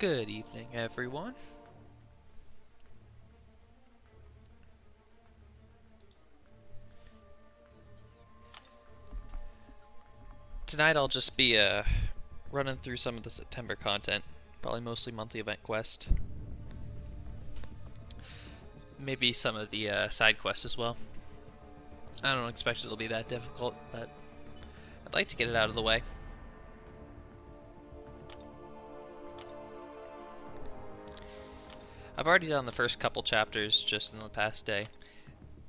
Good evening, everyone. Tonight I'll just be running through some of the September content, probably mostly monthly event quest. Maybe some of the side quests as well. I don't expect it'll be that difficult, but I'd like to get it out of the way. I've already done the first couple chapters just in the past day.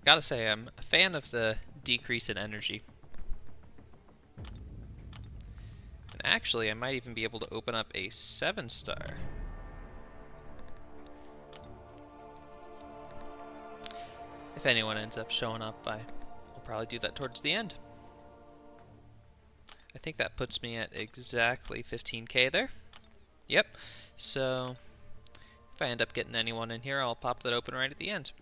Gotta say, I'm a fan of the decrease in energy. And actually, I might even be able to open up a 7-star. If anyone ends up showing up, I'll probably do that towards the end. I think that puts me at exactly 15k there. Yep, so if I end up getting anyone in here, I'll pop that open right at the end.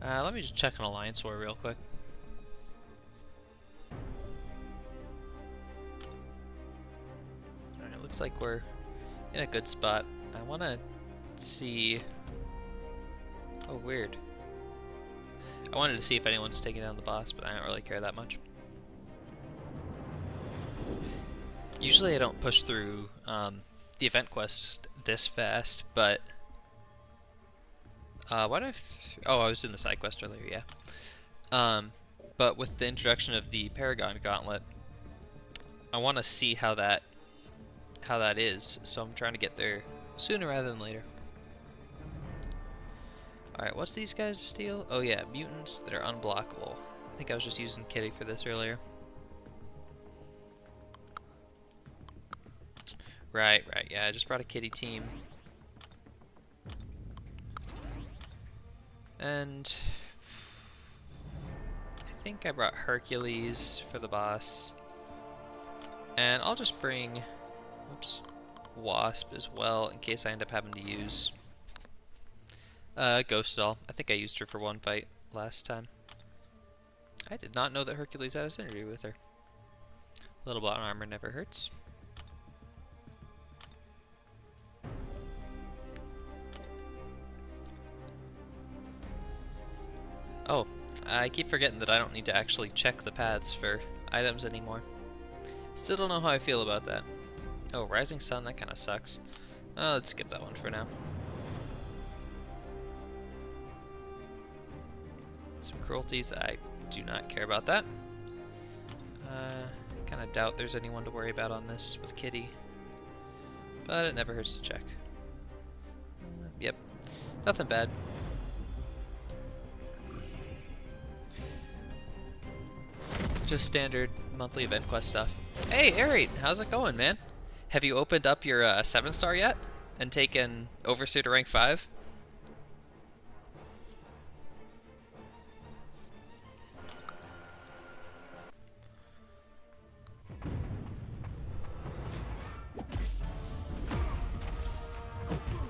Let me just check an alliance war real quick. Alright, looks like we're in a good spot. I want to see... Oh, weird. I wanted to see if anyone's taking down the boss, but I don't really care that much. Usually I don't push through the event quest this fast, but... what if... Oh, I was doing the side quest earlier, yeah. But with the introduction of the Paragon Gauntlet, I want to see how that is, so I'm trying to get there sooner rather than later. Alright, what's these guys' deal? Oh yeah, mutants that are unblockable. I think I was just using Kitty for this earlier. Right, yeah, I just brought a Kitty team. And I think I brought Hercules for the boss. And I'll just bring, oops, Wasp as well in case I end up having to use Ghost Doll. I think I used her for one fight last time. I did not know that Hercules had a synergy with her. A little bot armor never hurts. Oh, I keep forgetting that I don't need to actually check the paths for items anymore. Still don't know how I feel about that. Oh, Rising Sun, that kind of sucks. Let's skip that one for now. Some cruelties, I do not care about that. Kind of doubt there's anyone to worry about on this with Kitty. But it never hurts to check. Yep, nothing bad. Just standard monthly event quest stuff. Hey, Aerate, how's it going, man? Have you opened up your 7-star yet? And taken Overseer to rank 5?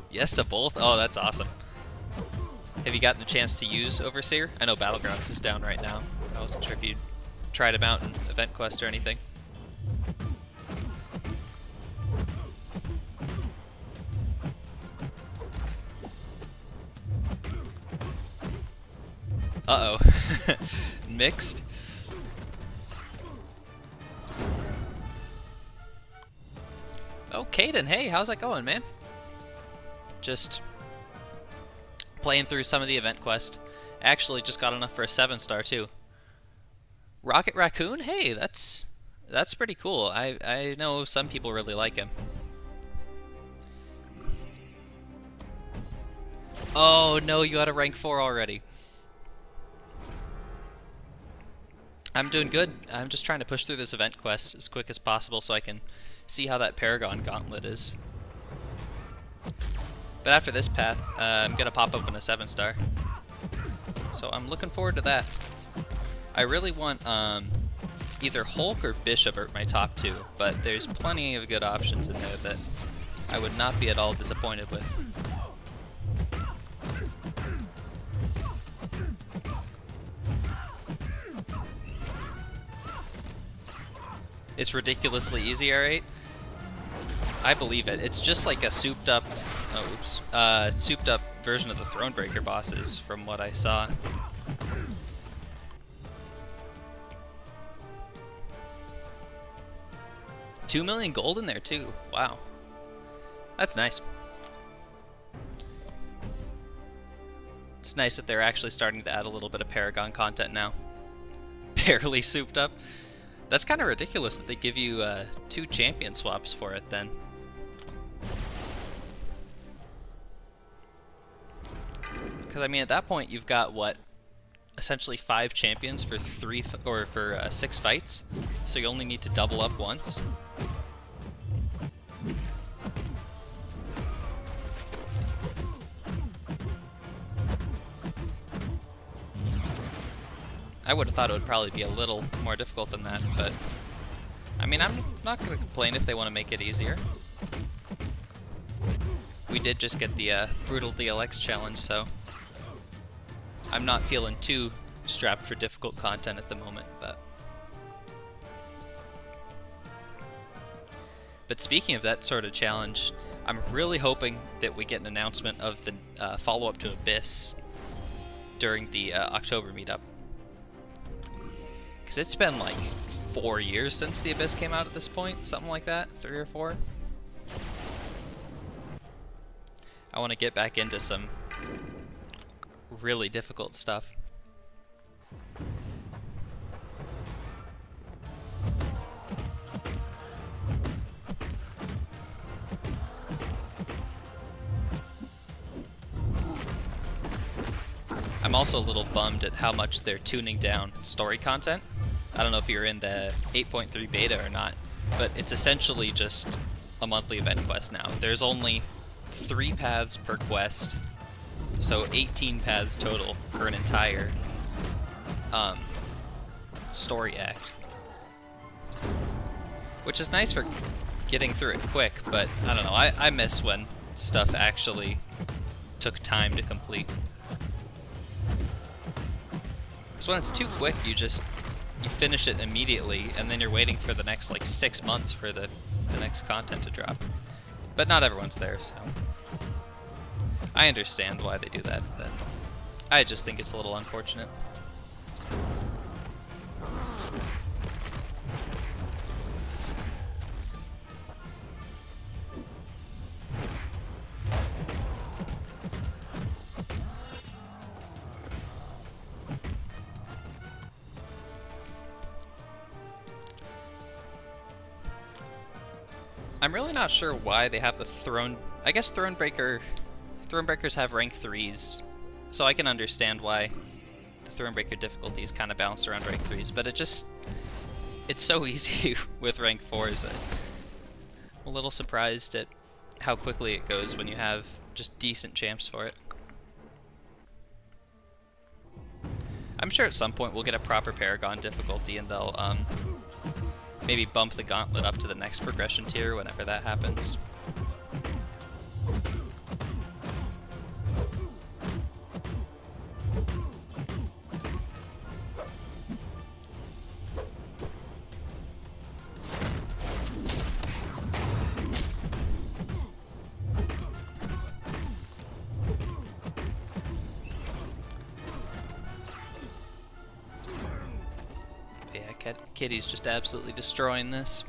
Yes to both? Oh, that's awesome. Have you gotten a chance to use Overseer? I know Battlegrounds is down right now. I wasn't sure if you'd tried him out in event quest or anything. Uh-oh. Mixed. Oh, Caden, hey, how's that going, man? Just playing through some of the event quest. Actually just got enough for a 7-star too. Rocket Raccoon? Hey, that's pretty cool. I know some people really like him. Oh no, you got a rank 4 already. I'm doing good. I'm just trying to push through this event quest as quick as possible so I can see how that Paragon Gauntlet is. But after this path, I'm gonna pop open a 7-star. So I'm looking forward to that. I really want either Hulk or Bishop are my top 2, but there's plenty of good options in there that I would not be at all disappointed with. It's ridiculously easy, alright? I believe it. It's just like a souped up, souped up version of the Thronebreaker bosses, from what I saw. $2 million gold in there too. Wow, that's nice. It's nice that they're actually starting to add a little bit of Paragon content now. Barely souped up. That's kind of ridiculous that they give you 2 champion swaps for it then. Because I mean, at that point, you've got what, essentially 5 champions for 6 fights. So you only need to double up once. I would have thought it would probably be a little more difficult than that, but I mean, I'm not going to complain if they want to make it easier. We did just get the Brutal DLX challenge, so I'm not feeling too strapped for difficult content at the moment, but speaking of that sort of challenge, I'm really hoping that we get an announcement of the follow-up to Abyss during the October meetup. Because it's been like 4 years since the Abyss came out at this point, something like that, 3 or 4. I want to get back into some really difficult stuff. I'm also a little bummed at how much they're tuning down story content. I don't know if you're in the 8.3 beta or not, but it's essentially just a monthly event quest now. There's only 3 paths per quest, so 18 paths total for an entire story act. Which is nice for getting through it quick, but I don't know, I miss when stuff actually took time to complete. Because when it's too quick, you finish it immediately, and then you're waiting for the next like 6 months for the next content to drop. But not everyone's there, so I understand why they do that, but I just think it's a little unfortunate. I'm really not sure why they have the Throne... I guess Thronebreakers have rank 3s, so I can understand why the Thronebreaker difficulty is kind of balanced around rank 3s, but it's so easy with rank 4s. I'm a little surprised at how quickly it goes when you have just decent champs for it. I'm sure at some point we'll get a proper Paragon difficulty and they'll maybe bump the gauntlet up to the next progression tier whenever that happens. Kitty's just absolutely destroying this.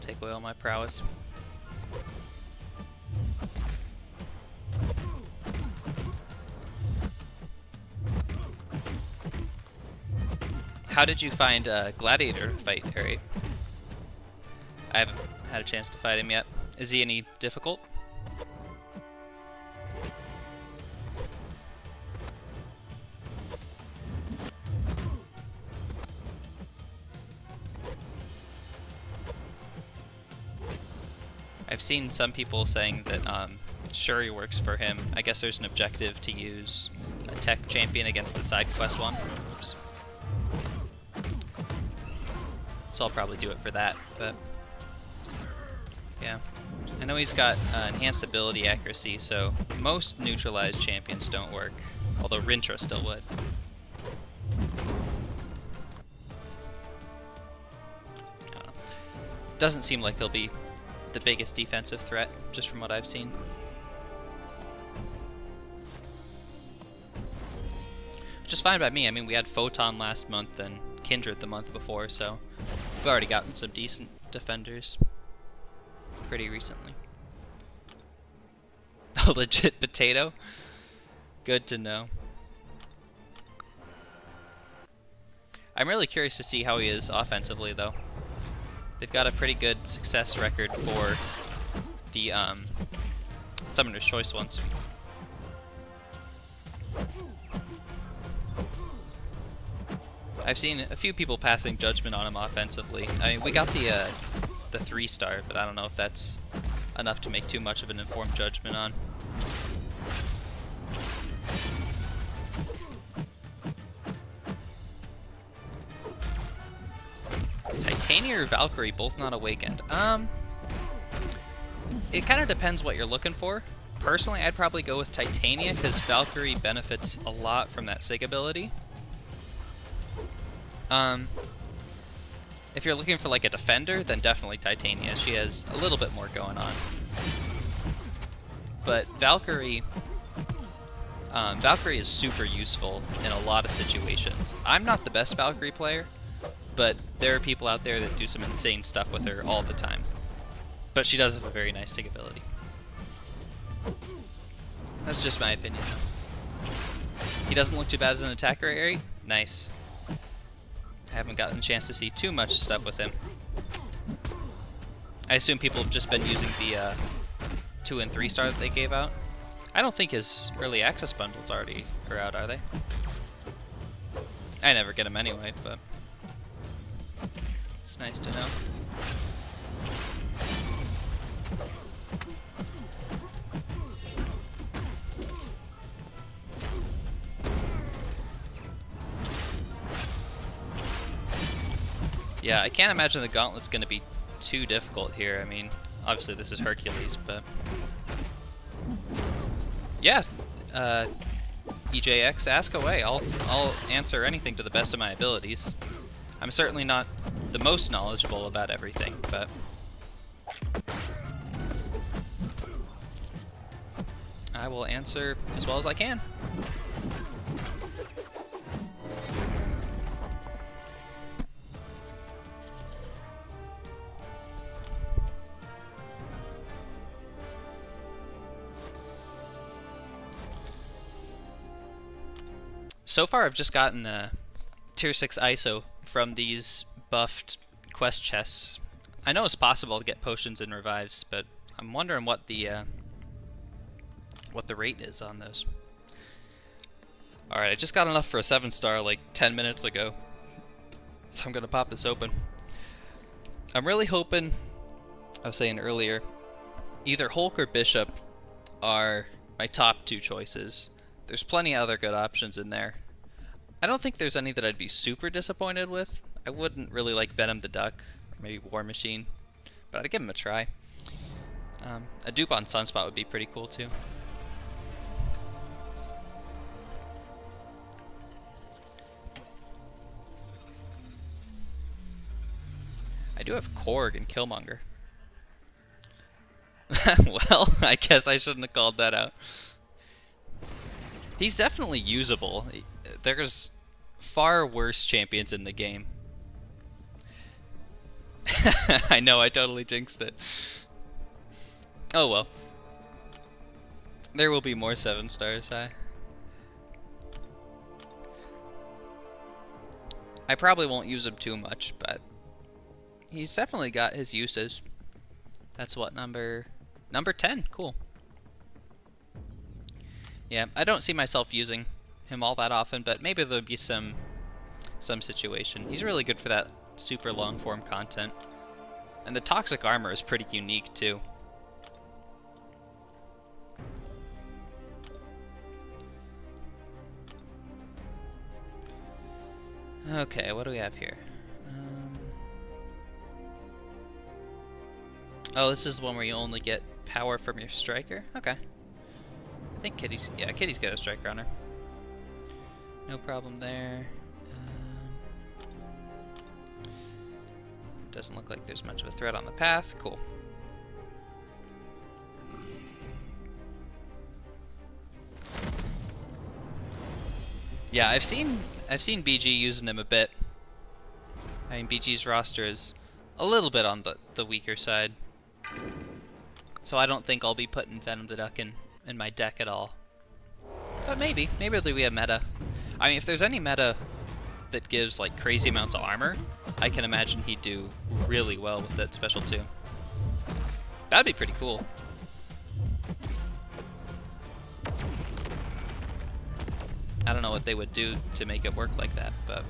Take away all my prowess. How did you find Gladiator to fight, Harry? I haven't had a chance to fight him yet. Is he any difficult? I've seen some people saying that Shuri works for him. I guess there's an objective to use a tech champion against the side quest one. Oops. So I'll probably do it for that, but yeah. I know he's got enhanced ability accuracy, so most neutralized champions don't work, although Rintra still would. I don't know. Doesn't seem like he'll be the biggest defensive threat, just from what I've seen. Which is fine by me. I mean, we had Photon last month and Kindred the month before, so we've already gotten some decent defenders pretty recently. A legit potato? Good to know. I'm really curious to see how he is offensively, though. They've got a pretty good success record for the Summoner's Choice ones. I've seen a few people passing judgment on him offensively. I mean, we got the 3-star, but I don't know if that's enough to make too much of an informed judgment on. Titania or Valkyrie, both not awakened. It kind of depends what you're looking for. Personally, I'd probably go with Titania, because Valkyrie benefits a lot from that SIG ability. If you're looking for like a defender, then definitely Titania. She has a little bit more going on. But Valkyrie is super useful in a lot of situations. I'm not the best Valkyrie player, but there are people out there that do some insane stuff with her all the time. But she does have a very nice SIG ability. That's just my opinion. He doesn't look too bad as an attacker, Ari. Nice. I haven't gotten a chance to see too much stuff with him. I assume people have just been using the 2 and 3 star that they gave out. I don't think his early access bundles already are out, are they? I never get them anyway, but it's nice to know. Yeah, I can't imagine the gauntlet's going to be too difficult here. I mean, obviously this is Hercules, but yeah, EJX, ask away. I'll answer anything to the best of my abilities. I'm certainly not the most knowledgeable about everything, but I will answer as well as I can. So far, I've just gotten a tier 6 ISO from these buffed quest chests. I know it's possible to get potions and revives, but I'm wondering what the rate is on those. Alright, I just got enough for a 7-star like 10 minutes ago, so I'm gonna pop this open. I'm really hoping, I was saying earlier, either Hulk or Bishop are my top 2 choices. There's plenty of other good options in there. I don't think there's any that I'd be super disappointed with. I wouldn't really like Venom the Duck, or maybe War Machine, but I'd give him a try. A dupe on Sunspot would be pretty cool too. I do have Korg and Killmonger. Well, I guess I shouldn't have called that out. He's definitely usable. There's far worse champions in the game. I know, I totally jinxed it. Oh well. There will be more 7 stars, I probably won't use him too much, but he's definitely got his uses. That's what, number 10? Cool. Yeah, I don't see myself using him all that often, but maybe there'll be some situation. He's really good for that super long form content. And the toxic armor is pretty unique too. Okay, what do we have here? Oh, this is one where you only get power from your striker? Okay. I think Kitty's... Yeah, Kitty's got a striker on her. No problem there. Doesn't look like there's much of a threat on the path. Cool. Yeah, I've seen BG using him a bit. I mean, BG's roster is a little bit on the weaker side. So I don't think I'll be putting Venom the Duck in my deck at all. But maybe it'll be a meta. I mean, if there's any meta that gives like crazy amounts of armor, I can imagine he'd do really well with that special too. That'd be pretty cool. I don't know what they would do to make it work like that, but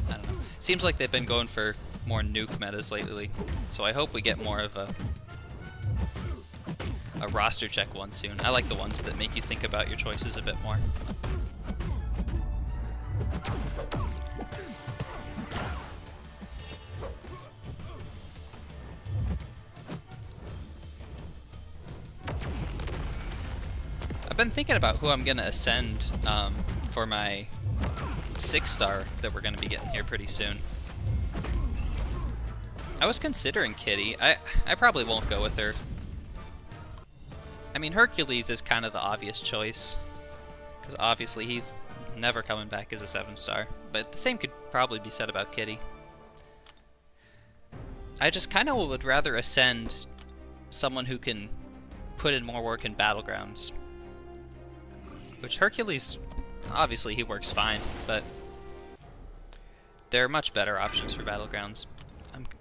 I don't know. Seems like they've been going for more nuke metas lately, so I hope we get more of a roster check one soon. I like the ones that make you think about your choices a bit more. I've been thinking about who I'm going to ascend for my 6-star that we're going to be getting here pretty soon. I was considering Kitty. I probably won't go with her. I mean, Hercules is kind of the obvious choice, because obviously he's never coming back as a 7-star, but the same could probably be said about Kitty. I just kind of would rather ascend someone who can put in more work in Battlegrounds. Which Hercules, obviously he works fine, but there are much better options for Battlegrounds.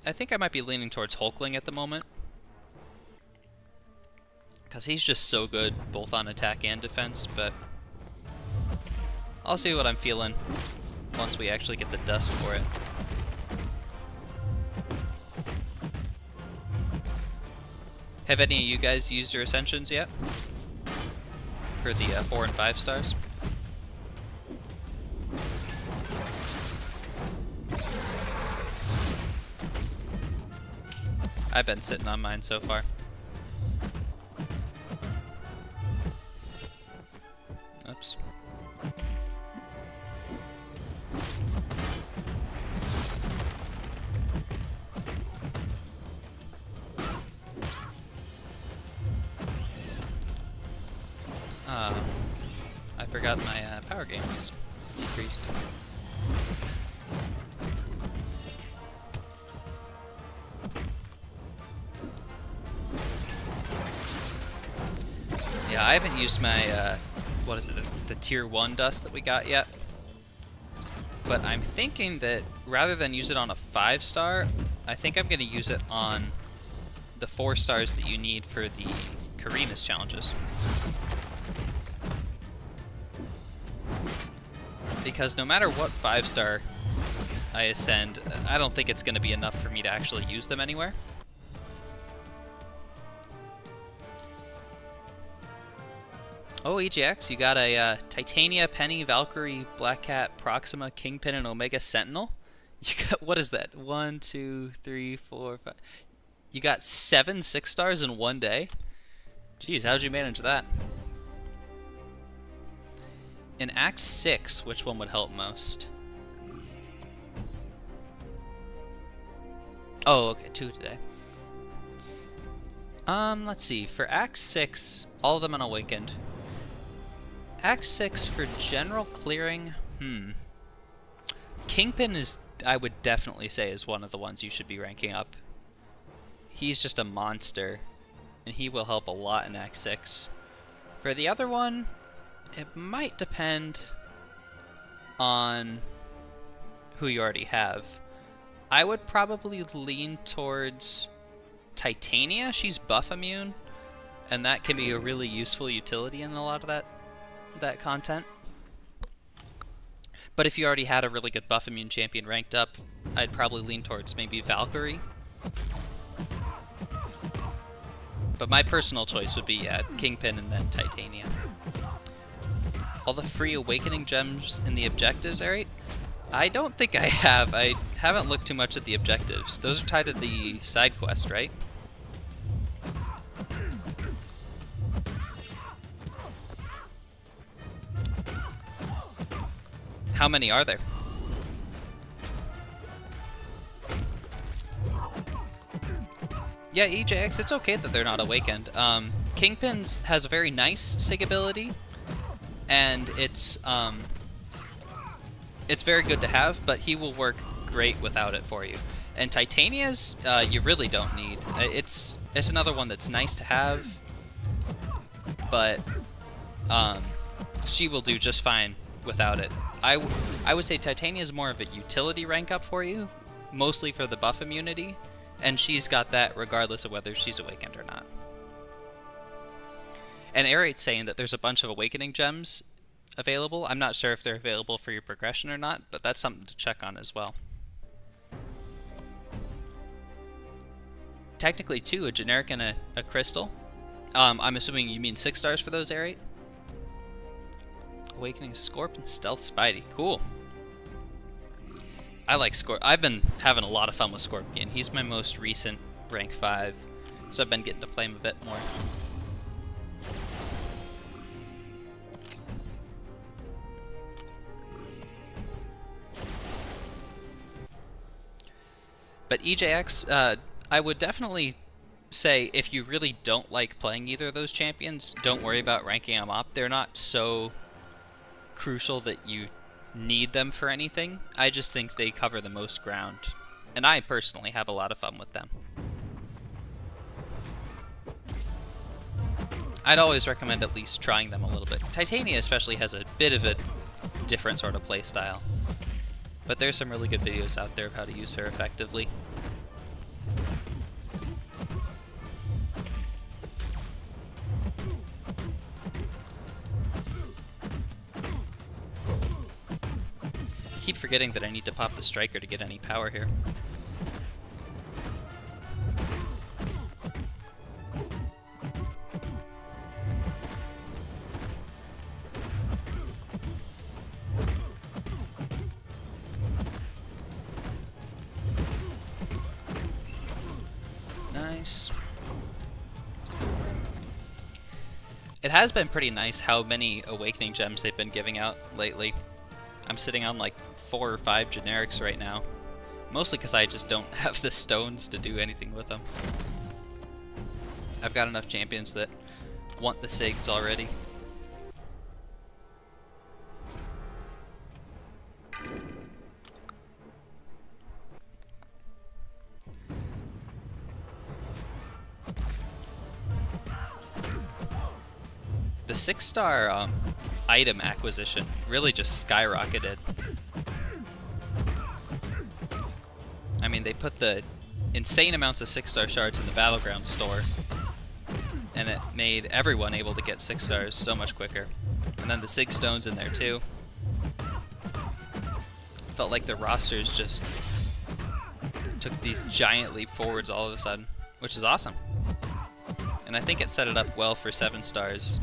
I think I might be leaning towards Hulkling at the moment, because he's just so good both on attack and defense, but I'll see what I'm feeling once we actually get the dust for it. Have any of you guys used your Ascensions yet? For the 4 and 5 stars? I've been sitting on mine so far. Oops. I forgot my power gain was decreased. Yeah, I haven't used my, what is it, the tier 1 dust that we got yet. But I'm thinking that rather than use it on a 5-star, I think I'm going to use it on the 4 stars that you need for the Karinas challenges. Because no matter what 5-star I ascend, I don't think it's going to be enough for me to actually use them anywhere. Oh, EGX, you got a Titania, Penny, Valkyrie, Black Cat, Proxima, Kingpin, and Omega Sentinel. You got, what is that? 1, 2, 3, 4, 5. You got 7 6-stars in one day? Jeez, how'd you manage that? In Act 6, which one would help most? Oh, okay, 2 today. Let's see. For Act 6, all of them unawakened. Act 6 for general clearing, Kingpin is, I would definitely say, is one of the ones you should be ranking up. He's just a monster, and he will help a lot in Act 6. For the other one, it might depend on who you already have. I would probably lean towards Titania. She's buff immune, and that can be a really useful utility in a lot of that content. But if you already had a really good buff immune champion ranked up, I'd probably lean towards maybe Valkyrie. But my personal choice would be Kingpin and then Titania. all the free awakening gems in the objectives, Eric? I don't think I have. I haven't looked too much at the objectives. Those are tied to the side quest, right? How many are there? Yeah, EJX, it's okay that they're not awakened. Kingpin's has a very nice SIG ability, and it's very good to have, but he will work great without it for you. And Titania's, you really don't need. It's another one that's nice to have, but she will do just fine without it. I would say Titania is more of a utility rank up for you, mostly for the buff immunity, and she's got that regardless of whether she's awakened or not. And Arate's saying that there's a bunch of awakening gems available. I'm not sure if they're available for your progression or not, but that's something to check on as well. Technically, too, a generic and a crystal. I'm assuming you mean 6 stars for those, Arate? Awakening Scorpion, Stealth Spidey. Cool. I like Scorpion. I've been having a lot of fun with Scorpion. He's my most recent rank 5, so I've been getting to play him a bit more. But EJX, I would definitely say if you really don't like playing either of those champions, don't worry about ranking them up. They're not so crucial that you need them for anything. I just think they cover the most ground, and I personally have a lot of fun with them. I'd always recommend at least trying them a little bit. Titania especially has a bit of a different sort of playstyle, but there's some really good videos out there of how to use her effectively. I keep forgetting that I need to pop the striker to get any power here. Nice. It has been pretty nice how many awakening gems they've been giving out lately. I'm sitting on like 4 or 5 generics right now, mostly because I just don't have the stones to do anything with them. I've got enough champions that want the SIGs already. The 6-star item acquisition really just skyrocketed. I mean, they put the insane amounts of 6-star shards in the Battleground store, and it made everyone able to get 6 stars so much quicker. And then the SIG stones in there too. Felt like the rosters just took these giant leap forwards all of a sudden, which is awesome. And I think it set it up well for 7 stars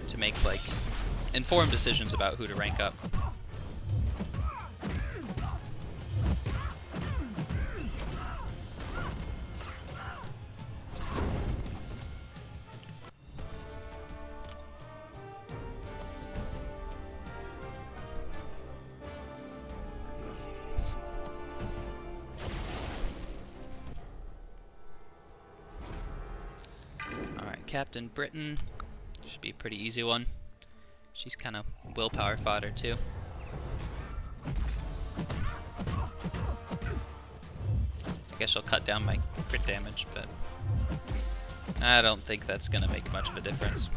to make like informed decisions about who to rank up. Alright, Captain Britain. Should be a pretty easy one. She's kind of willpower fodder too. I guess she'll cut down my crit damage, but I don't think that's gonna make much of a difference.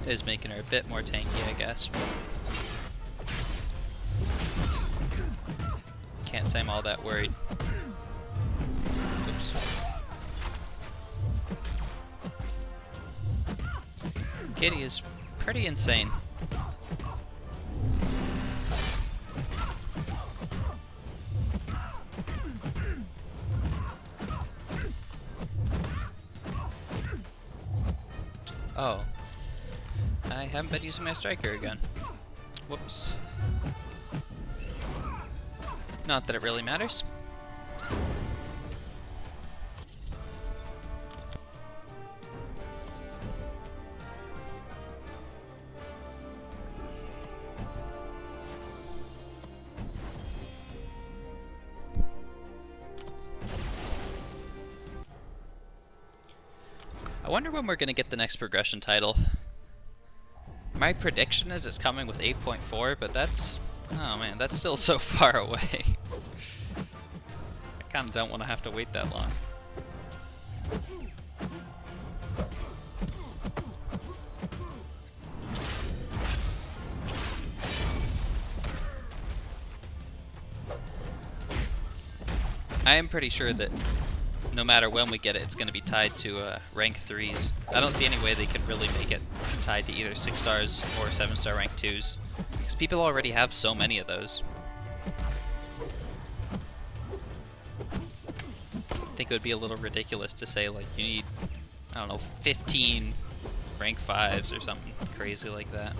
is making her a bit more tanky, I guess. Can't say I'm all that worried. Oops. Kitty is pretty insane. Oh. I haven't been using my striker again. Whoops. Not that it really matters. I wonder when we're going to get the next progression title. My prediction is it's coming with 8.4, but that's... oh man, that's still so far away. I kind of don't want to have to wait that long. I am pretty sure that no matter when we get it, it's going to be tied to rank 3s. I don't see any way they can really make it tied to either 6 stars or 7-star rank 2s. Because people already have so many of those. I think it would be a little ridiculous to say, like, you need, I don't know, 15 rank 5s or something crazy like that.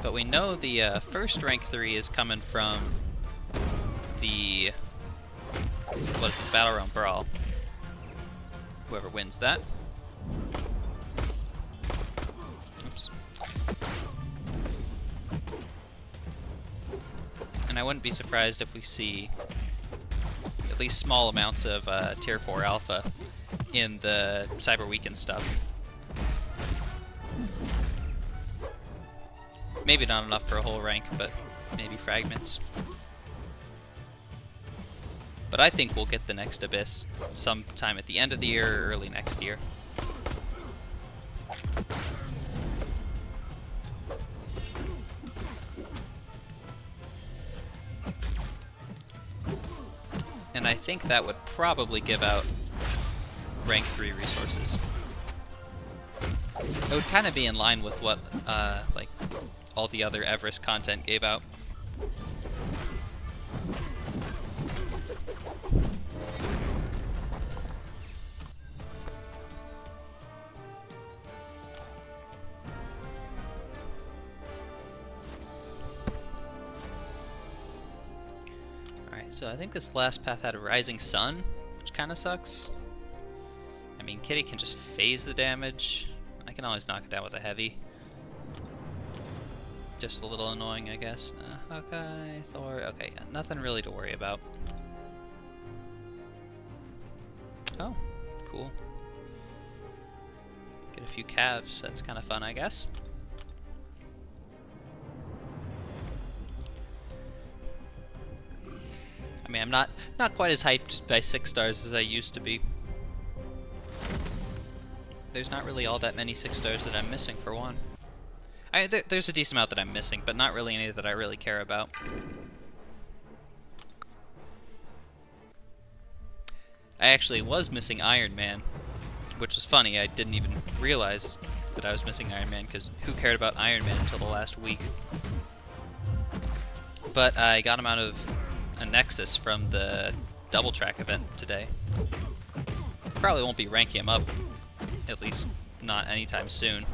But we know the first rank 3 is coming from the, what is it, Battle Realm Brawl. Whoever wins that. Oops. And I wouldn't be surprised if we see at least small amounts of Tier 4 Alpha in the Cyber Weekend stuff. Maybe not enough for a whole rank, but maybe fragments. But I think we'll get the next Abyss sometime at the end of the year or early next year. And I think that would probably give out rank 3 resources. It would kind of be in line with what, like, all the other Everest content gave out. Alright, so I think this last path had a Rising Sun, which kind of sucks. I mean, Kitty can just phase the damage. I can always knock it down with a heavy. Just a little annoying, I guess. Hawkeye, Thor, okay, nothing really to worry about. Oh, cool. Get a few calves, that's kind of fun, I guess. I mean, I'm not quite as hyped by 6 stars as I used to be. There's not really all that many 6 stars that I'm missing, for one. There's a decent amount that I'm missing, but not really any that I really care about. I actually was missing Iron Man, which was funny. I didn't even realize that I was missing Iron Man, because who cared about Iron Man until the last week? But I got him out of a Nexus from the Double Track event today. Probably won't be ranking him up, at least not anytime soon.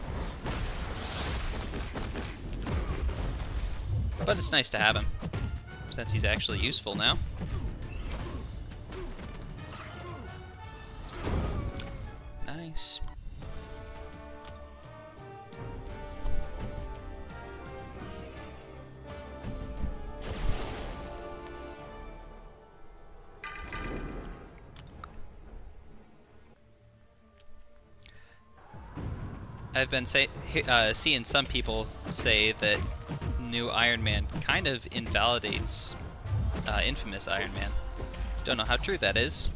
But it's nice to have him, since he's actually useful now. Nice. I've been seeing some people say that new Iron Man kind of invalidates Infamous Iron Man. Don't know how true that is.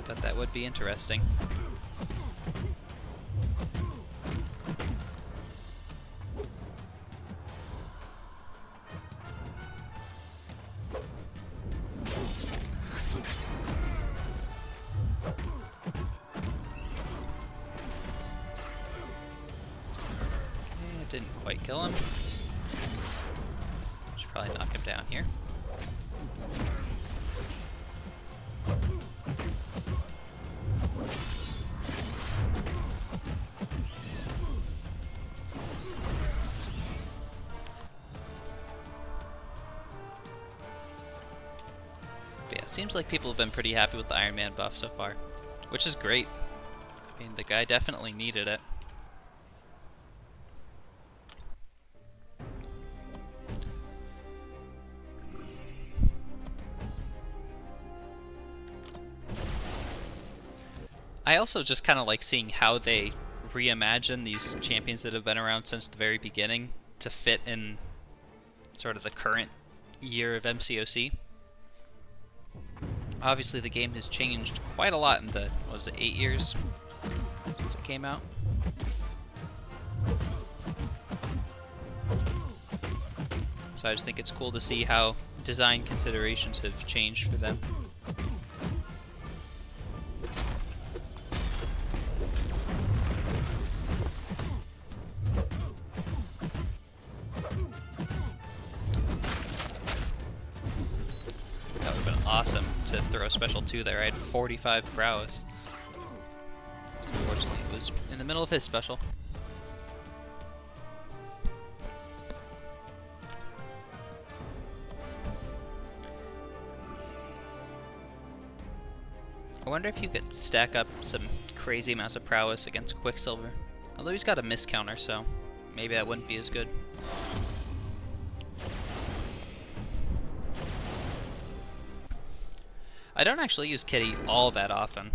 But that would be interesting. Didn't quite kill him. Should probably knock him down here. But yeah, it seems like people have been pretty happy with the Iron Man buff so far, which is great. I mean, the guy definitely needed it. I also just kind of like seeing how they reimagine these champions that have been around since the very beginning to fit in sort of the current year of MCOC. Obviously the game has changed quite a lot in the, what was it, 8 years since it came out? So I just think it's cool to see how design considerations have changed for them. Awesome to throw a special 2 there. I had 45 prowess. Unfortunately, it was in the middle of his special. I wonder if you could stack up some crazy amounts of prowess against Quicksilver. Although he's got a miss counter, so maybe that wouldn't be as good. I don't actually use Kitty all that often.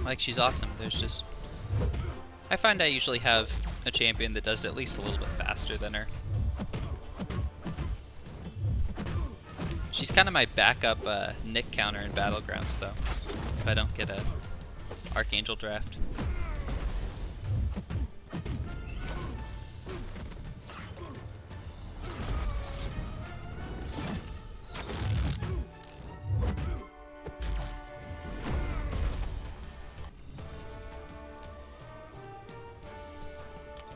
Like, she's awesome. There's just... I find I usually have a champion that does it at least a little bit faster than her. She's kind of my backup Nick counter in Battlegrounds, though, if I don't get a Archangel draft.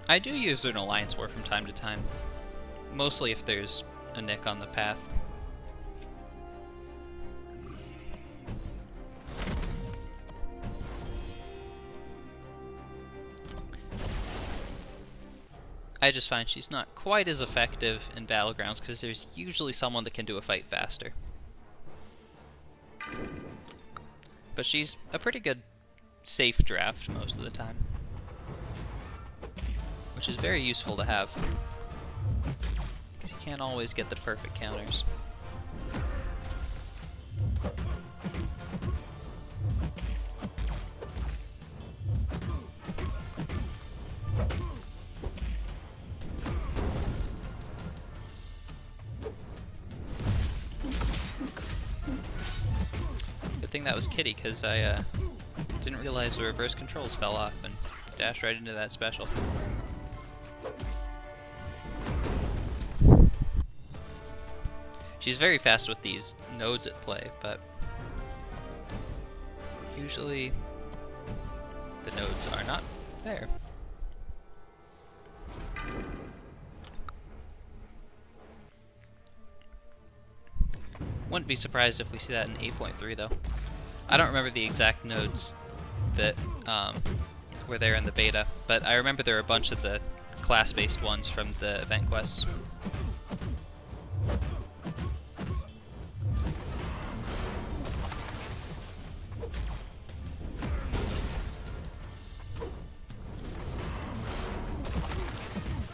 I do use an Alliance War from time to time, mostly if there's a Nick on the path. I just find she's not quite as effective in Battlegrounds because there's usually someone that can do a fight faster. But she's a pretty good safe draft most of the time, which is very useful to have, because you can't always get the perfect counters. Good thing that was Kitty, because I didn't realize the reverse controls fell off and dashed right into that special. She's very fast with these nodes at play, but usually the nodes are not there. Wouldn't be surprised if we see that in 8.3 though. I don't remember the exact nodes that were there in the beta, but I remember there were a bunch of the class-based ones from the event quests.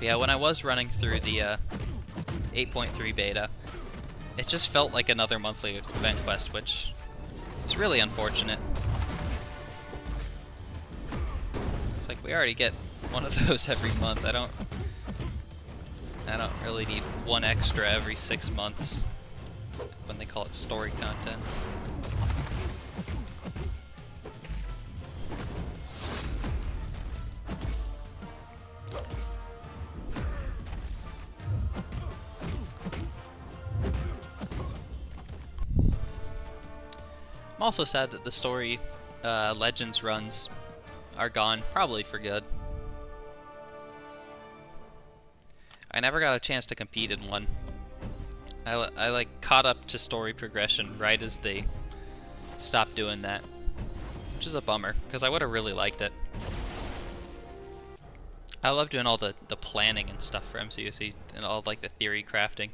Yeah, when I was running through the 8.3 beta, it just felt like another monthly event quest, which is really unfortunate. It's like we already get one of those every month. I don't really need one extra every 6 months when they call it story content. I'm also sad that the story Legends runs are gone, probably for good. I never got a chance to compete in one. I like caught up to story progression right as they stopped doing that, which is a bummer because I would have really liked it. I love doing all the planning and stuff for MCUC and all of, like, the theory crafting.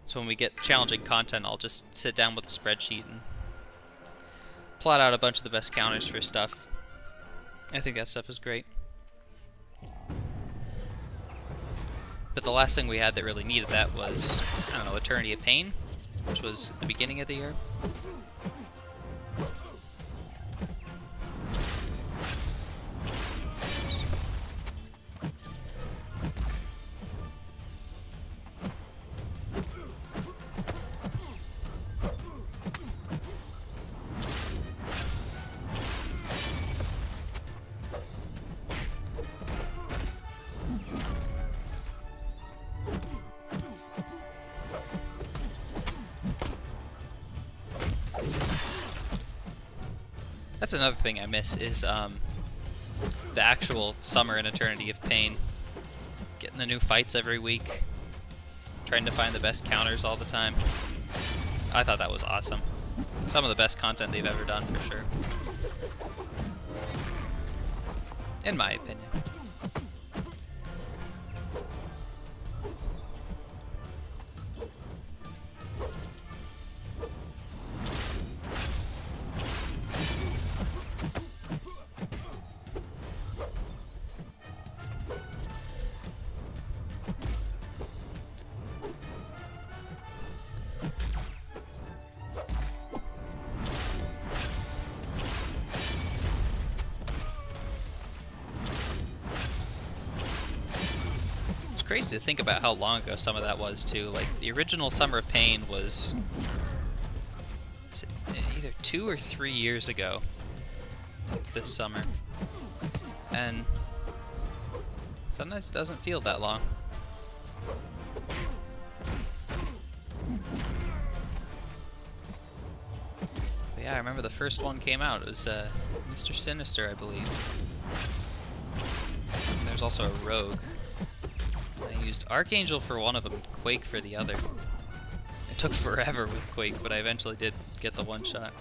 So when we get challenging content, I'll just sit down with a spreadsheet and plot out a bunch of the best counters for stuff. I think that stuff is great. But the last thing we had that really needed that was, I don't know, Eternity of Pain, which was the beginning of the year. That's another thing I miss is the actual Summer and Eternity of Pain. Getting the new fights every week. Trying to find the best counters all the time. I thought that was awesome. Some of the best content they've ever done, for sure. In my opinion. Crazy to think about how long ago some of that was too. Like the original Summer of Pain was either 2 or 3 years ago this summer, and sometimes it doesn't feel that long. But yeah, I remember the first one came out. It was Mr. Sinister, I believe. And there's also a Rogue. I used Archangel for one of them, Quake for the other. It took forever with Quake, but I eventually did get the one shot.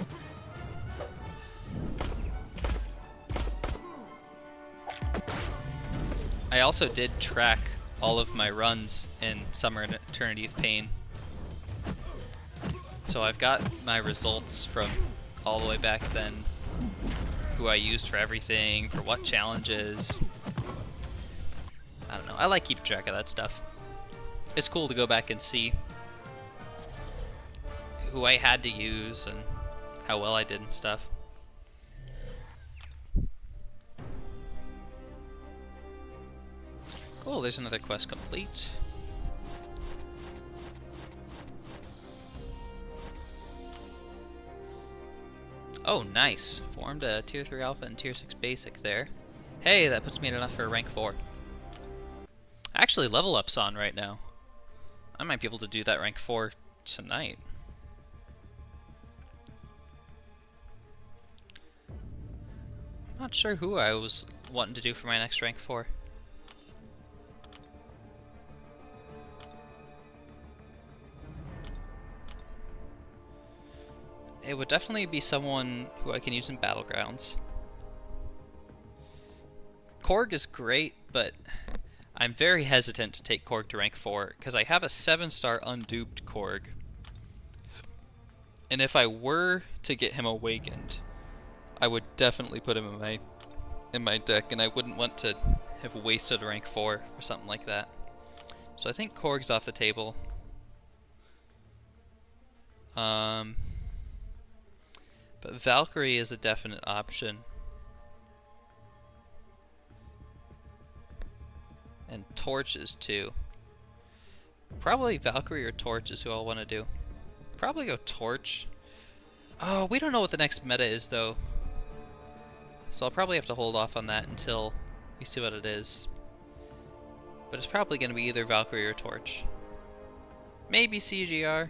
I also did track all of my runs in Summer and Eternity of Pain. So I've got my results from all the way back then, who I used for everything, for what challenges. I don't know. I like keeping track of that stuff. It's cool to go back and see who I had to use and how well I did and stuff. Cool, there's another quest complete. Oh, nice. Formed a Tier 3 Alpha and Tier 6 Basic there. Hey, that puts me at enough for rank 4. Actually, level up's on right now. I might be able to do that rank 4 tonight. I'm not sure who I was wanting to do for my next rank 4. It would definitely be someone who I can use in Battlegrounds. Korg is great, but I'm very hesitant to take Korg to rank 4, because I have a 7-star unduped Korg. And if I were to get him awakened, I would definitely put him in my deck, and I wouldn't want to have wasted a rank 4 or something like that. So I think Korg's off the table. But Valkyrie is a definite option. torches too. Probably Valkyrie or Torch is who I'll want to do. Probably go Torch. Oh, we don't know what the next meta is though. So I'll probably have to hold off on that until we see what it is. But it's probably going to be either Valkyrie or Torch. Maybe CGR.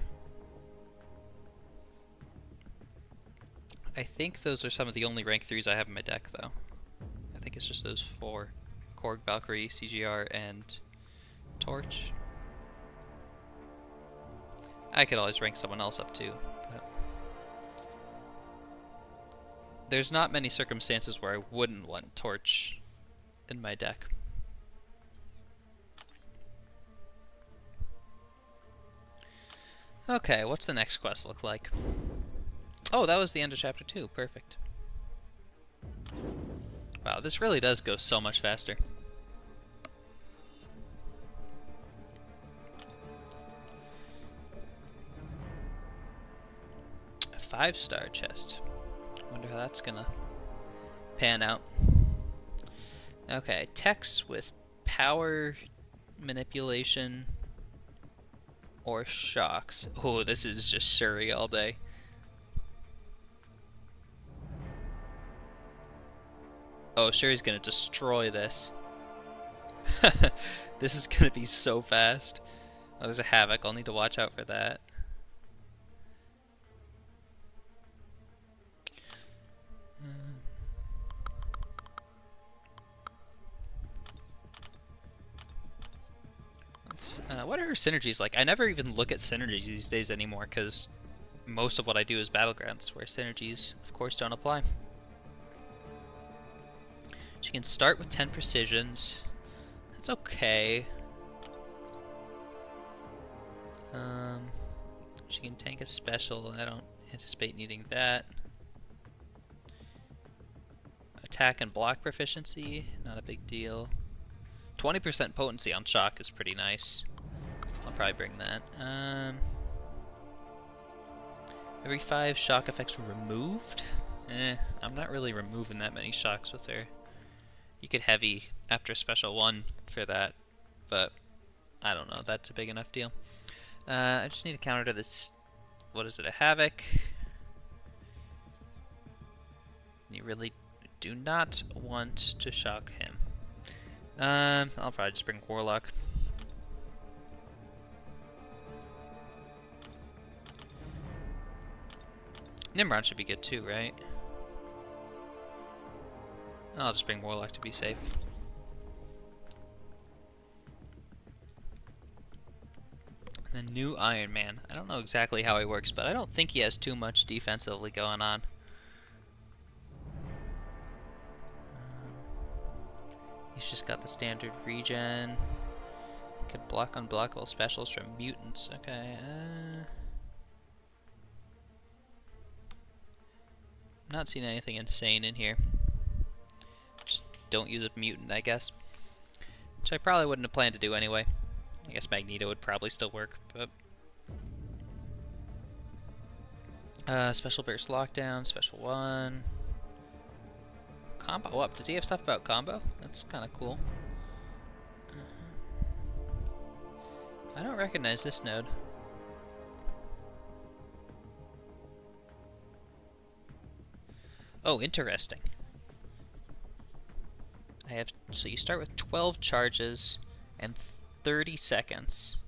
I think those are some of the only rank 3s I have in my deck, though. I think it's just those 4. Korg, Valkyrie, CGR, and Torch. I could always rank someone else up, too. But there's not many circumstances where I wouldn't want Torch in my deck. Okay, what's the next quest look like? Oh, that was the end of chapter 2. Perfect. Wow, this really does go so much faster. A 5-star chest. Wonder how that's gonna pan out. Okay, text with power manipulation or shocks. Oh, this is just Shuri all day. Oh, Shuri's gonna destroy this. This is gonna be so fast. Oh, there's a Havoc. I'll need to watch out for that. What are her synergies like? I never even look at synergies these days anymore because most of what I do is Battlegrounds, where synergies, of course, don't apply. She can start with 10 precisions. That's okay. She can tank a special. I don't anticipate needing that. Attack and block proficiency, not a big deal. 20% potency on shock is pretty nice. I'll probably bring that. Every 5 shock effects removed? I'm not really removing that many shocks with her. You could heavy after special 1 for that, but I don't know, that's a big enough deal. I just need a counter to this, what is it, a Havoc. You really do not want to shock him. I'll probably just bring Warlock. Nimrod should be good too, right? I'll just bring Warlock to be safe. The new Iron Man. I don't know exactly how he works, but I don't think he has too much defensively going on. He's just got the standard regen. Could block unblockable specials from mutants. Okay. Not seeing anything insane in here. Just don't use a mutant, I guess. Which I probably wouldn't have planned to do anyway. I guess Magneto would probably still work, but... Special Burst Lockdown, Special 1... Combo up. Does he have stuff about combo? That's kind of cool. I don't recognize this node. Oh, interesting. I have, so you start with 12 charges and 30 seconds.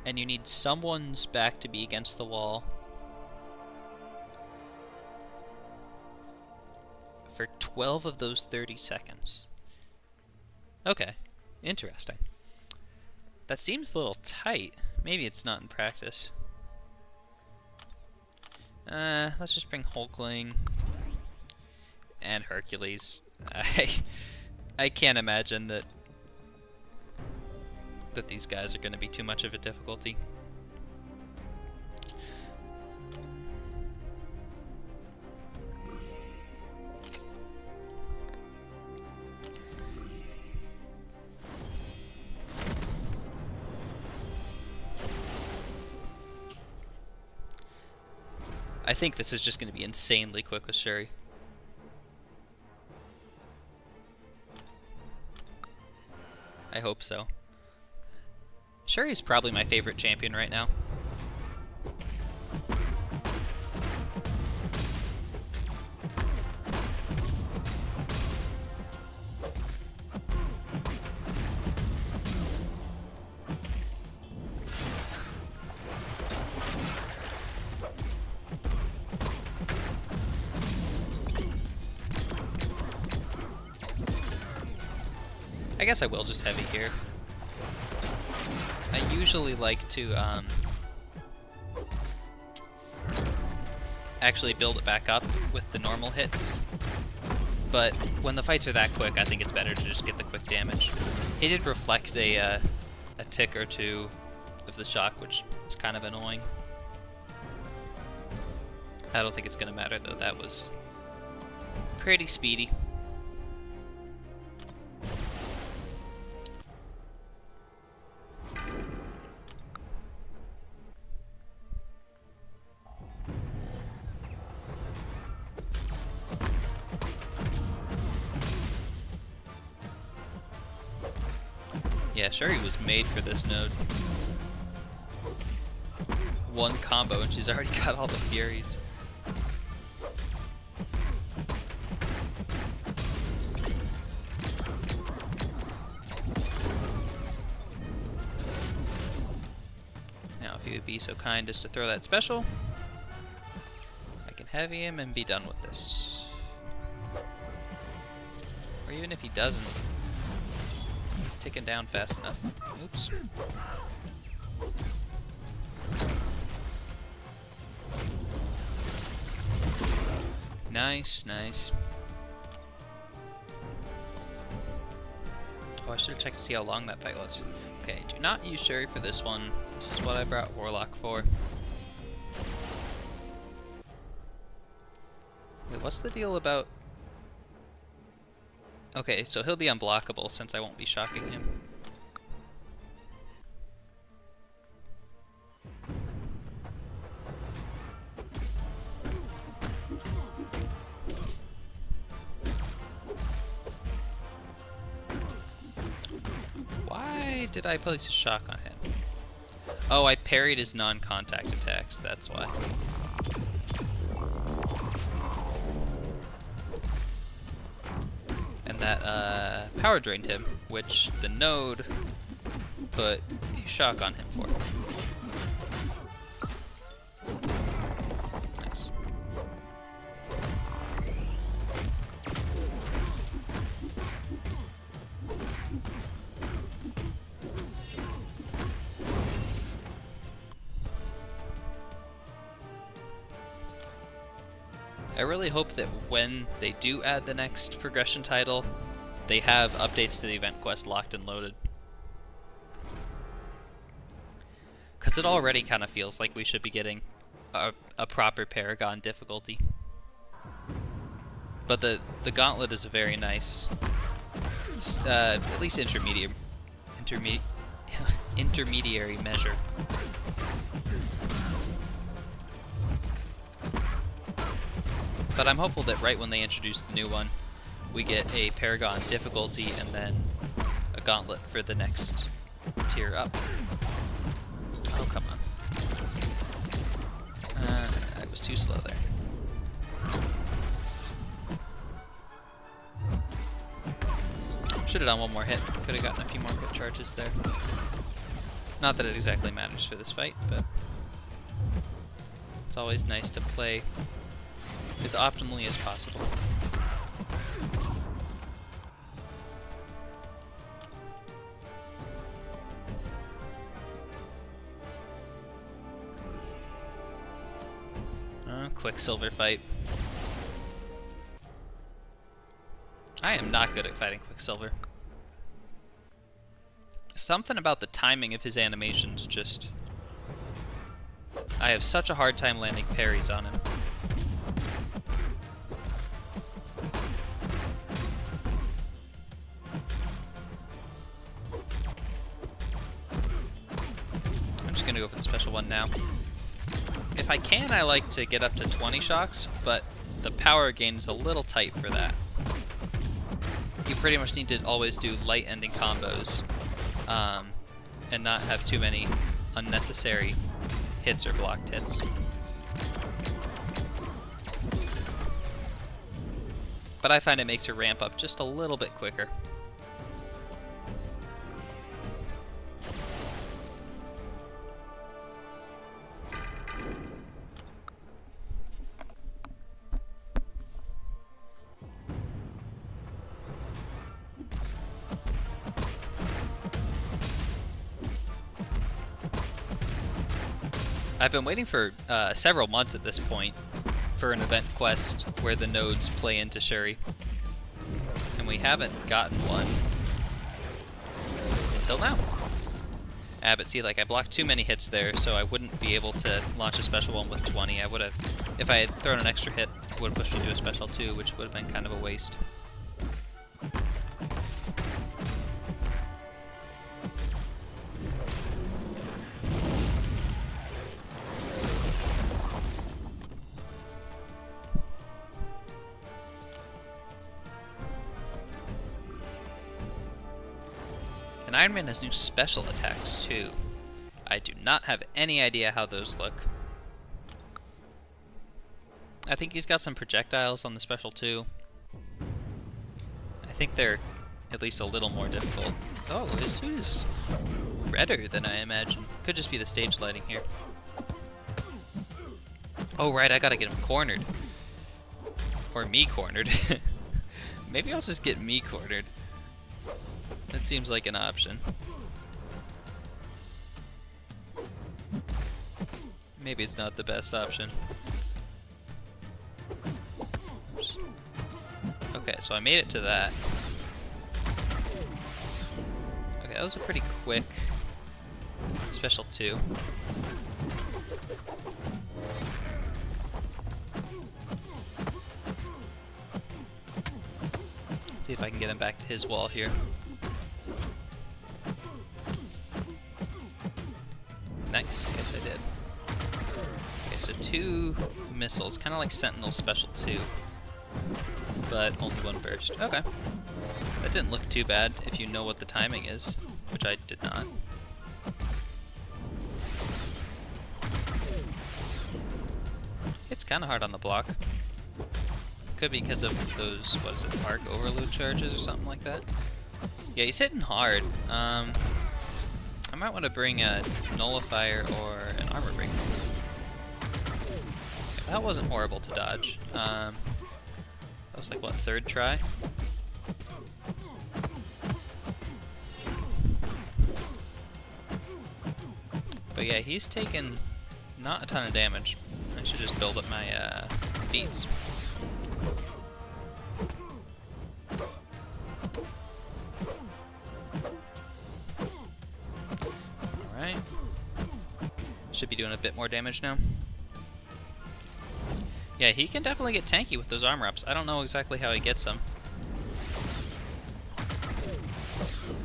And you need someone's back to be against the wall for 12 of those 30 seconds. Okay, interesting. That seems a little tight. Maybe it's not in practice. Let's just bring Hulkling and Hercules. I can't imagine that these guys are going to be too much of a difficulty. I think this is just going to be insanely quick with Shuri. I hope so. Shuri's probably my favorite champion right now. I guess I will just heavy here. I usually like to actually build it back up with the normal hits, but when the fights are that quick, I think it's better to just get the quick damage. He did reflect a tick or two of the shock, which is kind of annoying. I don't think it's going to matter though, that was pretty speedy. Yeah, Shuri was made for this node. One combo and she's already got all the Furies. Now if he would be so kind as to throw that special, I can heavy him and be done with this. Or even if he doesn't, he's ticking down fast enough. Oops. Nice, nice. Oh, I should have checked to see how long that fight was. Okay, do not use Shuri for this one. This is what I brought Warlock for. Wait, what's the deal about... Okay, so he'll be unblockable since I won't be shocking him. Why did I place a shock on him? Oh, I parried his non-contact attacks, that's why. And that power drained him, which the node put a shock on him for. Nice. I really hope that when they do add the next progression title, they have updates to the event quest locked and loaded. Because it already kind of feels like we should be getting a proper Paragon difficulty. But the Gauntlet is a very nice, at least intermediary measure. But I'm hopeful that right when they introduce the new one, we get a Paragon difficulty and then a Gauntlet for the next tier up. Oh, come on. I was too slow there. Should have done one more hit. Could have gotten a few more crit charges there. Not that it exactly matters for this fight, but it's always nice to play as optimally as possible. Quicksilver fight. I am not good at fighting Quicksilver. Something about the timing of his animations just... I have such a hard time landing parries on him. I'm just gonna go for the special one now. If I can, I like to get up to 20 shocks, but the power gain is a little tight for that. You pretty much need to always do light ending combos and not have too many unnecessary hits or blocked hits. But I find it makes her ramp up just a little bit quicker. I've been waiting for several months at this point for an event quest where the nodes play into Shuri. And we haven't gotten one until now. But see, like, I blocked too many hits there, so I wouldn't be able to launch a special one with 20. I would have, if I had thrown an extra hit, it would have pushed me to a special 2, which would have been kind of a waste. And Iron Man has new special attacks, too. I do not have any idea how those look. I think he's got some projectiles on the special, too. I think they're at least a little more difficult. Oh, his suit is redder than I imagined. Could just be the stage lighting here. Oh, right, I gotta get him cornered. Or me cornered. Maybe I'll just get me cornered. That seems like an option. Maybe it's not the best option. Oops. Okay, so I made it to that. Okay, that was a pretty quick special 2. Let's see if I can get him back to his wall here. Nice, yes I did. Okay, so 2 missiles, kind of like Sentinel Special 2, but only 1 burst. Okay. That didn't look too bad if you know what the timing is, which I did not. It's kind of hard on the block. Could be because of those, what is it, arc overload charges or something like that. Yeah, he's hitting hard. I might want to bring a nullifier or an armor breaker. Okay, that wasn't horrible to dodge. That was like, what, 3rd try? But yeah, he's taken not a ton of damage. I should just build up my beats. Alright. Should be doing a bit more damage now. Yeah, he can definitely get tanky with those armor ups. I don't know exactly how he gets them.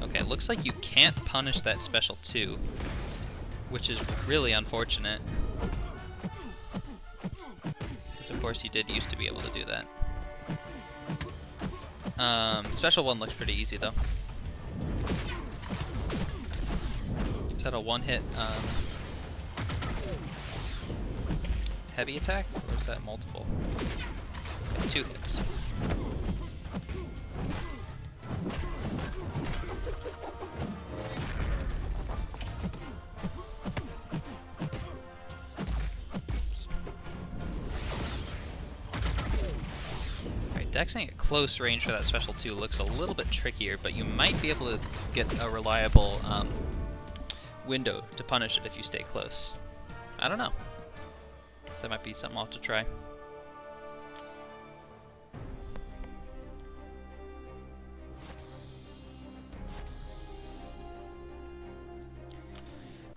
Okay, it looks like you can't punish that special 2, which is really unfortunate. Because of course you did used to be able to do that. Special 1 looks pretty easy though. Is that a 1-hit heavy attack, or is that multiple? Okay, 2 hits. Alright, dexing at close range for that special 2 looks a little bit trickier, but you might be able to get a reliable window to punish it if you stay close. I don't know. That might be something I'll have to try.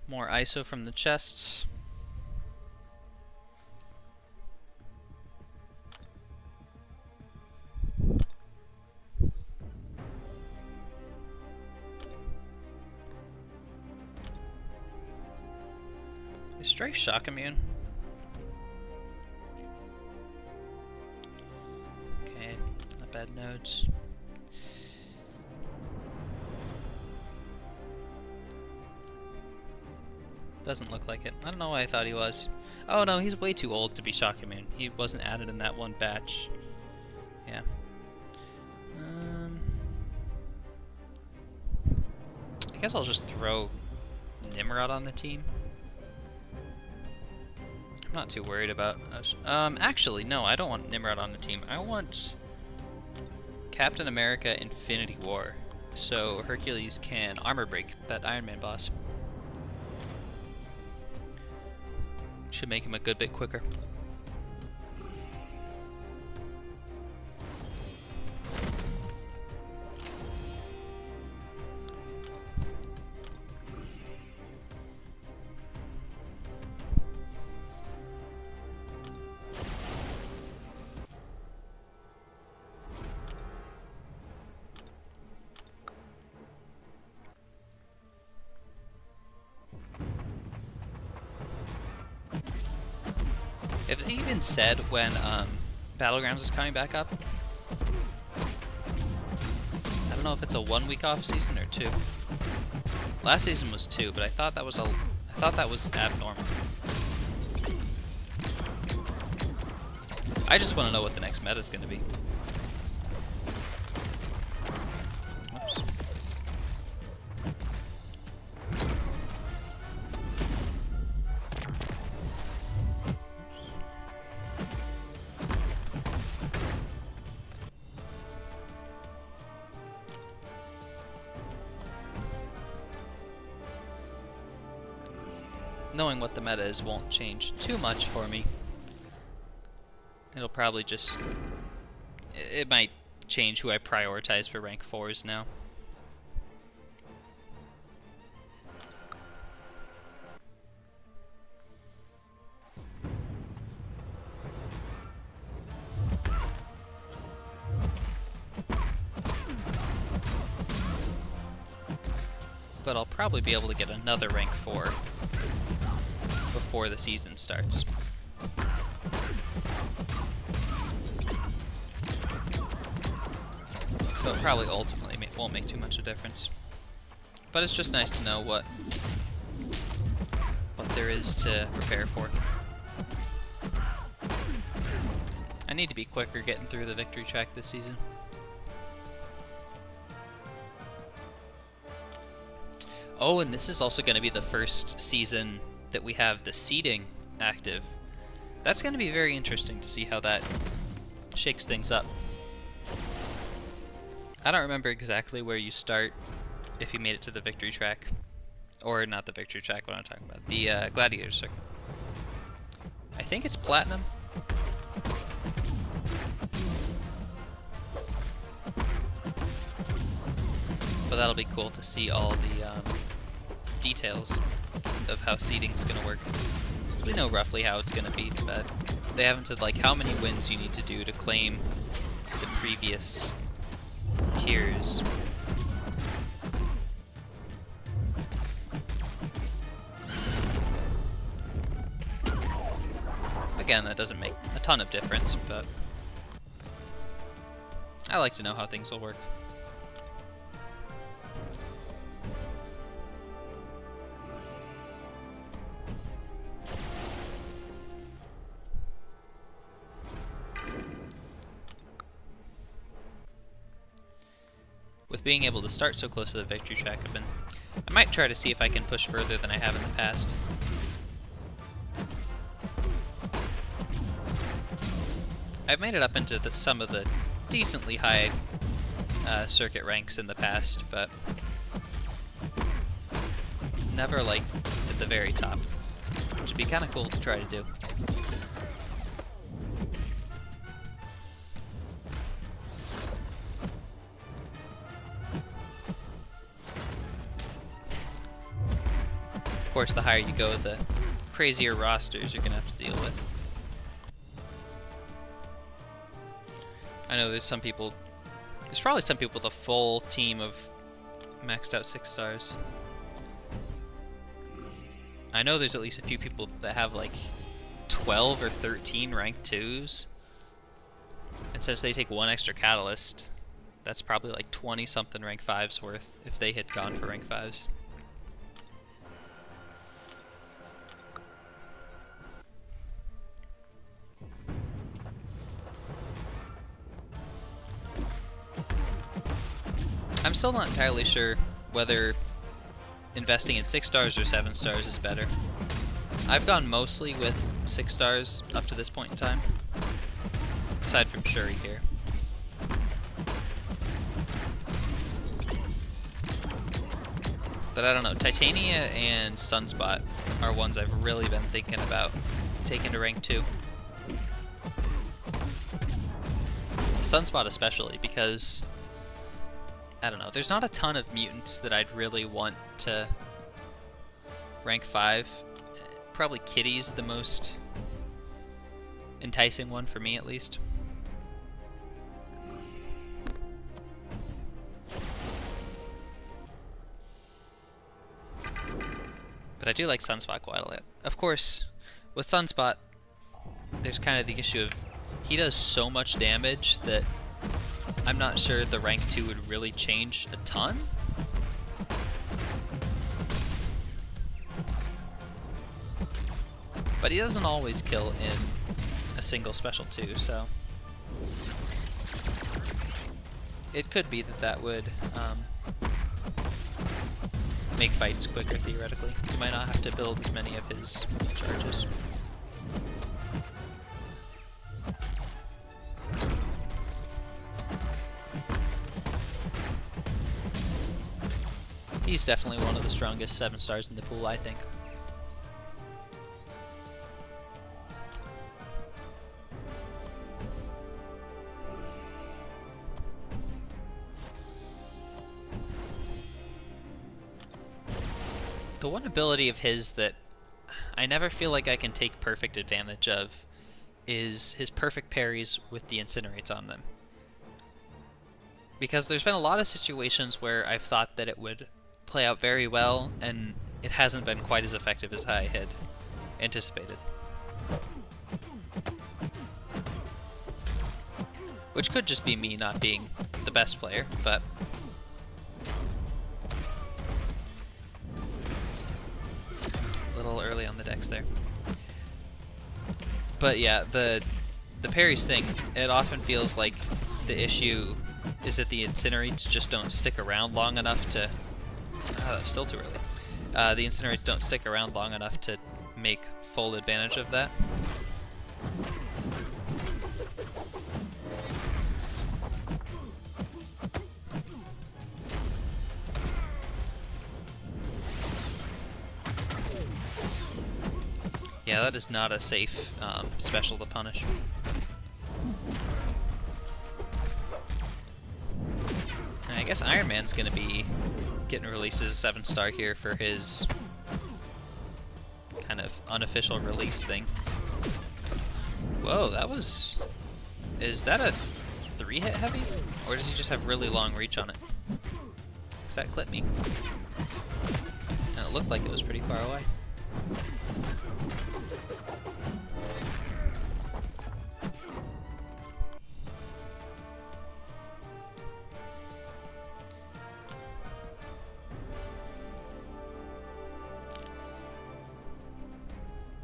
More ISO from the chests. Is Stray shock immune? Okay, not bad notes. Doesn't look like it. I don't know why I thought he was. Oh no, he's way too old to be shock immune. He wasn't added in that one batch. Yeah. I guess I'll just throw Nimrod on the team. I'm not too worried about us. Actually, no, I don't want Nimrod on the team. I want Captain America Infinity War, so Hercules can armor break that Iron Man boss. Should make him a good bit quicker. Have they even said when Battlegrounds is coming back up? I don't know if it's a 1 week off season or 2. Last season was 2, but I thought that was abnormal. I just want to know what the next meta is going to be. Oops. Knowing what the meta is won't change too much for me. It'll probably just... It might change who I prioritize for rank 4s now. But I'll probably be able to get another rank 4 before the season starts. So it probably ultimately won't make too much of a difference. But it's just nice to know what there is to prepare for. I need to be quicker getting through the victory track this season. Oh, and this is also going to be the first season that we have the seeding active. That's going to be very interesting to see how that shakes things up. I don't remember exactly where you start if you made it to the victory track. Or not the victory track, what I'm talking about. The gladiator circuit. I think it's platinum. But that'll be cool to see all the details of how seeding's gonna work. We know roughly how it's gonna be, but they haven't said like how many wins you need to do to claim the previous tiers. Again, that doesn't make a ton of difference, but I like to know how things will work. With being able to start so close to the victory track, I might try to see if I can push further than I have in the past. I've made it up into some of the decently high circuit ranks in the past, but never like at the very top, which would be kind of cool to try to do. Of course, the higher you go, the crazier rosters you're gonna have to deal with. I know there's probably some people with a full team of maxed out 6 stars. I know there's at least a few people that have like 12 or 13 rank 2s. And since they take 1 extra catalyst, that's probably like 20 something rank 5s worth if they had gone for rank 5s. I'm still not entirely sure whether investing in 6 stars or 7 stars is better. I've gone mostly with 6 stars up to this point in time, aside from Shuri here. But I don't know, Titania and Sunspot are ones I've really been thinking about taking to rank 2. Sunspot especially, because, I don't know, there's not a ton of mutants that I'd really want to rank 5. Probably Kitty's the most enticing one for me, at least. But I do like Sunspot quite a lot. Of course, with Sunspot, there's kind of the issue of he does so much damage that I'm not sure the rank 2 would really change a ton. But he doesn't always kill in a single special too, so it could be that that would make fights quicker theoretically. You might not have to build as many of his charges. He's definitely one of the strongest 7 stars in the pool, I think. The one ability of his that I never feel like I can take perfect advantage of is his perfect parries with the incinerates on them. Because there's been a lot of situations where I've thought that it would play out very well, and it hasn't been quite as effective as I had anticipated. Which could just be me not being the best player, but a little early on the decks there. But yeah, the parries thing, it often feels like the issue is that the incinerates just don't stick around long enough to... that's still too early. The incinerates don't stick around long enough to make full advantage of that. Yeah, that is not a safe special to punish. And I guess Iron Man's gonna be getting released as a 7-star here for his kind of unofficial release thing. Whoa, that was... Is that a 3-hit heavy? Or does he just have really long reach on it? Does that clip me? And it looked like it was pretty far away.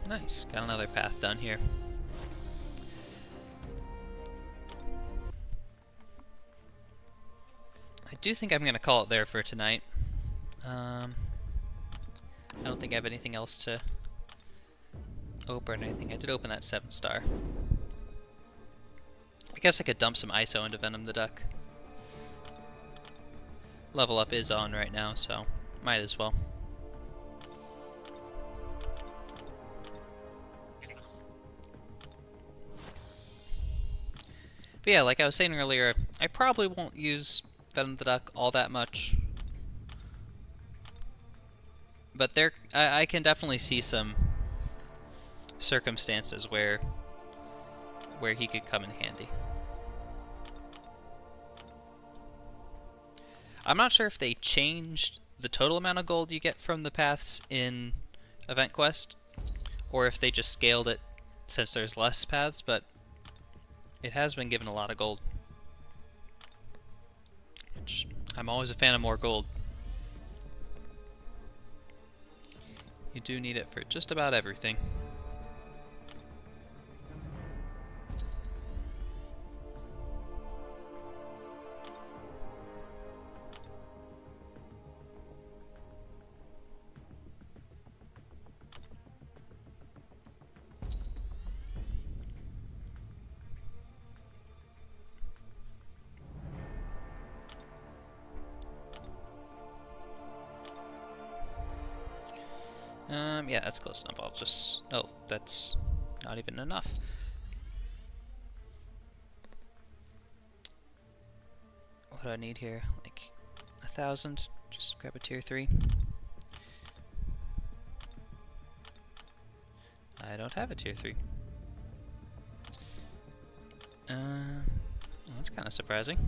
Nice, got another path down here. I do think I'm going to call it there for tonight. I don't think I have anything else to open or anything. I did open that 7-star. I guess I could dump some ISO into Venom the Duck. Level up is on right now, so might as well. But yeah, like I was saying earlier, I probably won't use Venom the Duck all that much. But there, I can definitely see some circumstances where he could come in handy. I'm not sure if they changed the total amount of gold you get from the paths in Event Quest, or if they just scaled it since there's less paths, but it has been given a lot of gold. Which, I'm always a fan of more gold. You do need it for just about everything. Yeah, that's close enough. I'll just... Oh, that's not even enough. What do I need here? Like 1,000? Just grab a tier 3. I don't have a tier 3. Well, that's kind of surprising.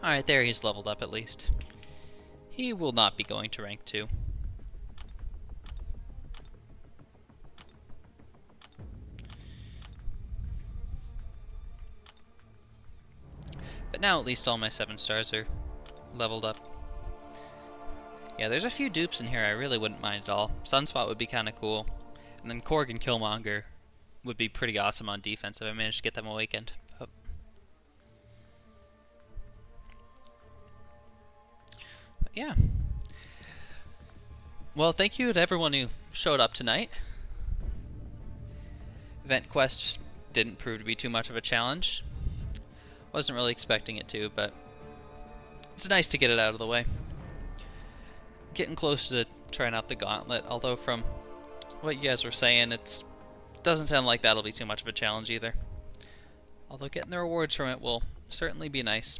Alright, there he's leveled up at least. He will not be going to rank 2. But now at least all my 7 stars are leveled up. Yeah, there's a few dupes in here I really wouldn't mind at all. Sunspot would be kind of cool. And then Korg and Killmonger would be pretty awesome on defense if I managed to get them awakened. But yeah. Well, thank you to everyone who showed up tonight. Event Quest didn't prove to be too much of a challenge. Wasn't really expecting it to, but it's nice to get it out of the way. Getting close to trying out the gauntlet, although from what you guys were saying, it doesn't sound like that'll be too much of a challenge either. Although getting the rewards from it will certainly be nice.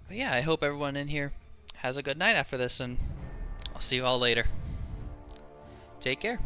But yeah, I hope everyone in here has a good night after this, and I'll see you all later. Take care.